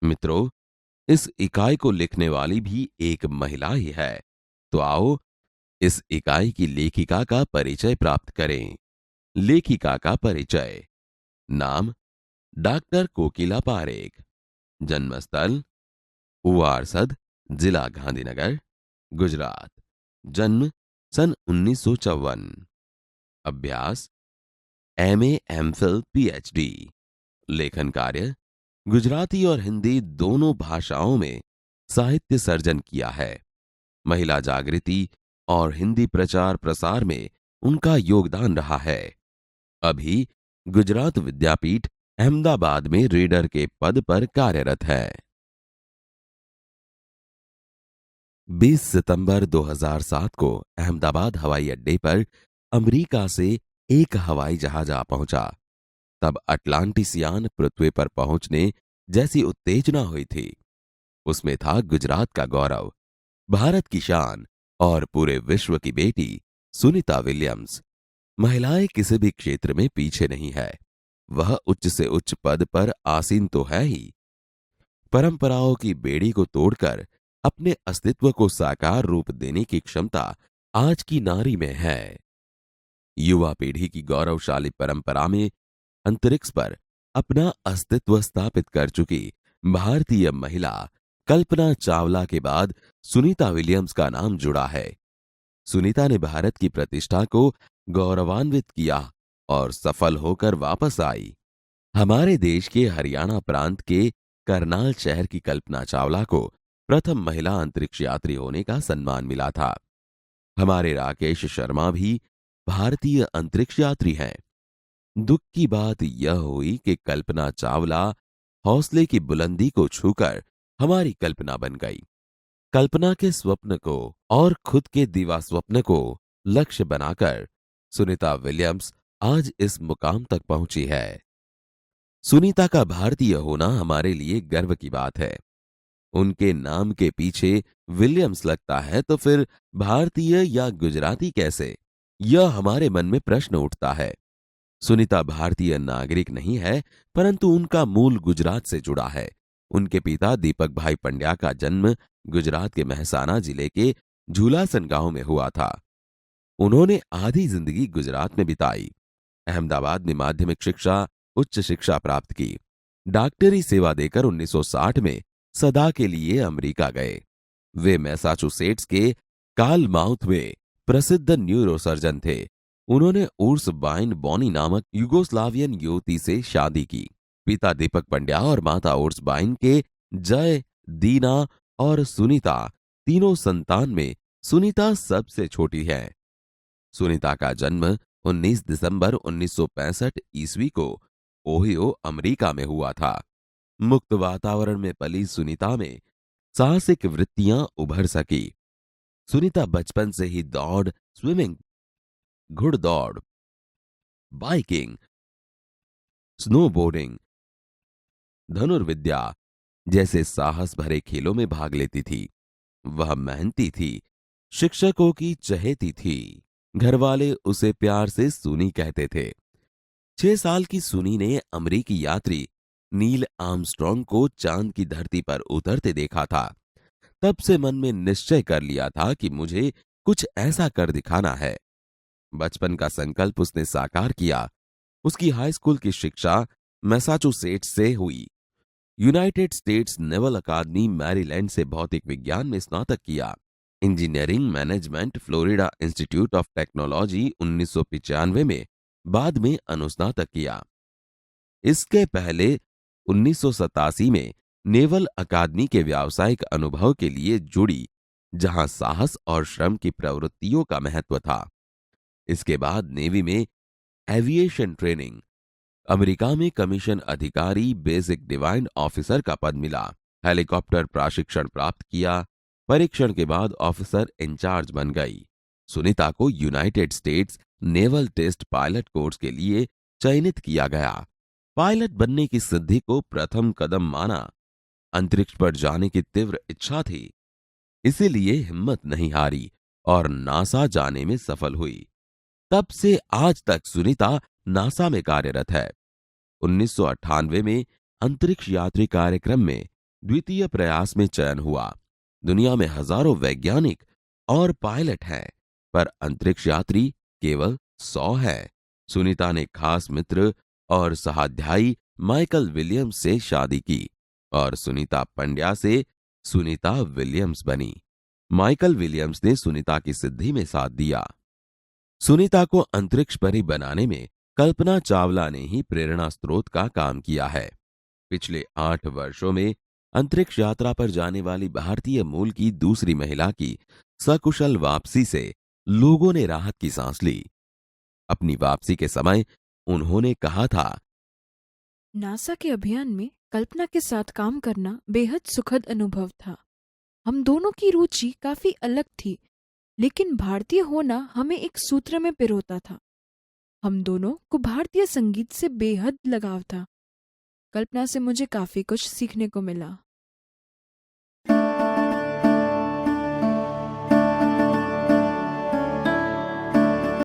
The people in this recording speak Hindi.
मित्रों, इस इकाई को लिखने वाली भी एक महिला ही है। तो आओ इस इकाई की लेखिका का परिचय प्राप्त करें। लेखिका का परिचय। नाम डॉक्टर कोकिला पारेख। जन्मस्थल उवारसद, जिला गांधीनगर, गुजरात। जन्म सन 1954। अभ्यास एमए, एमफिल, पीएचडी। लेखन कार्य गुजराती और हिंदी दोनों भाषाओं में साहित्य सर्जन किया है। महिला जागृति और हिंदी प्रचार प्रसार में उनका योगदान रहा है। अभी गुजरात विद्यापीठ अहमदाबाद में रीडर के पद पर कार्यरत है। 20 सितंबर 2007 को अहमदाबाद हवाई अड्डे पर अमेरिका से एक हवाई जहाज आ पहुंचा। तब अटलांटिसियान पृथ्वी पर पहुंचने जैसी उत्तेजना हुई थी। उसमें था गुजरात का गौरव, भारत की शान और पूरे विश्व की बेटी सुनीता विलियम्स। महिलाएं किसी भी क्षेत्र में पीछे नहीं है। वह उच्च से उच्च पद पर आसीन तो है ही, परंपराओं की बेड़ी को तोड़कर अपने अस्तित्व को साकार रूप देने की क्षमता आज की नारी में है। युवा पीढ़ी की गौरवशाली परंपरा में अंतरिक्ष पर अपना अस्तित्व स्थापित कर चुकी भारतीय महिला कल्पना चावला के बाद सुनीता विलियम्स का नाम जुड़ा है। सुनीता ने भारत की प्रतिष्ठा को गौरवान्वित किया और सफल होकर वापस आई। हमारे देश के हरियाणा प्रांत के करनाल शहर की कल्पना चावला को प्रथम महिला अंतरिक्ष यात्री होने का सम्मान मिला था। हमारे राकेश शर्मा भी भारतीय अंतरिक्ष यात्री हैं। दुख की बात यह हुई कि कल्पना चावला हौसले की बुलंदी को छूकर हमारी कल्पना बन गई। कल्पना के स्वप्न को और खुद के दीवा स्वप्न को लक्ष्य बनाकर सुनीता विलियम्स आज इस मुकाम तक पहुंची है। सुनीता का भारतीय होना हमारे लिए गर्व की बात है। उनके नाम के पीछे विलियम्स लगता है तो फिर भारतीय या गुजराती कैसे? यह हमारे मन में प्रश्न उठता है। सुनीता भारतीय नागरिक नहीं है, परंतु उनका मूल गुजरात से जुड़ा है। उनके पिता दीपक भाई पंड्या का जन्म गुजरात के महसाना जिले के झूलासन गांव में हुआ था। उन्होंने आधी जिंदगी गुजरात में बिताई। अहमदाबाद में माध्यमिक शिक्षा, उच्च शिक्षा प्राप्त की। डॉक्टरी सेवा देकर 1960 में सदा के लिए अमेरिका गए। वे मैसाचुसेट्स के कार्लमाउथ में प्रसिद्ध न्यूरोसर्जन थे। उन्होंने उर्स बाइन बॉनी नामक युगोस्लावियन युवती से शादी की। पिता दीपक पंड्या और माता उर्स बाइन के जय, दीना और सुनीता तीनों संतान में सुनीता सबसे छोटी है। सुनीता का जन्म 19 दिसंबर 1965 ईस्वी को ओहियो, अमेरिका में हुआ था। मुक्त वातावरण में पली सुनीता में साहसिक वृत्तियां उभर सकी। सुनीता बचपन से ही दौड़, स्विमिंग, घुड़दौड़, बाइकिंग, स्नोबोर्डिंग, धनुर्विद्या जैसे साहस भरे खेलों में भाग लेती थी। वह मेहनती थी, शिक्षकों की चहेती थी। घरवाले उसे प्यार से सुनी कहते थे। 6 साल की सुनी ने अमेरिकी यात्री नील आर्मस्ट्रॉन्ग को चांद की धरती पर उतरते देखा था। तब से मन में निश्चय कर लिया था कि मुझे कुछ ऐसा कर दिखाना है। बचपन का संकल्प उसने साकार किया। उसकी हाई स्कूल की शिक्षा मैसाचुसेट्स से हुई। यूनाइटेड स्टेट्स नेवल अकादमी मैरीलैंड से भौतिक विज्ञान में स्नातक किया। Engineering management Florida institute of technology 1995 में बाद में अनुस्नातक किया। इसके पहले 1987 में नेवल अकादमी के व्यावसायिक अनुभव के लिए जुड़ी, जहां साहस और श्रम की प्रवृत्तियों का महत्व था। इसके बाद नेवी में एविएशन ट्रेनिंग, अमेरिका में कमीशन अधिकारी बेसिक डिवाइन ऑफिसर का पद मिला। हेलीकॉप्टर प्रशिक्षण प्राप्त किया। परीक्षण के बाद ऑफिसर इंचार्ज बन गई। सुनीता को United States naval test pilot course के लिए चयनित किया गया। पायलट बनने की सिद्धि को प्रथम कदम माना। अंतरिक्ष पर जाने की तीव्र इच्छा थी, इसीलिए हिम्मत नहीं हारी और नासा जाने में सफल हुई। तब से आज तक सुनीता नासा में कार्यरत है। 1998 में अंतरिक्ष यात्री कार्यक्रम में द्वितीय प्रयास में चयन हुआ। दुनिया में हजारों वैज्ञानिक और पायलट हैं, पर अंतरिक्ष यात्री केवल 100 हैं। सुनीता ने खास मित्र और सहाध्यायी माइकल विलियम्स से शादी की और सुनीता पंड्या से सुनीता विलियम्स बनी। माइकल विलियम्स ने सुनीता की सिद्धि में साथ दिया। सुनीता को अंतरिक्ष परी बनाने में कल्पना चावला ने ही प्रेरणा स्रोत का काम किया है। पिछले 8 वर्षों में अंतरिक्ष यात्रा पर जाने वाली भारतीय मूल की दूसरी महिला की सकुशल वापसी से लोगों ने राहत की सांस ली। अपनी वापसी के समय उन्होंने कहा था, नासा के अभियान में कल्पना के साथ काम करना बेहद सुखद अनुभव था। हम दोनों की रुचि काफी अलग थी, लेकिन भारतीय होना हमें एक सूत्र में पिरोता था। हम दोनों को भारतीय संगीत से बेहद लगाव था। कल्पना से मुझे काफी कुछ सीखने को मिला।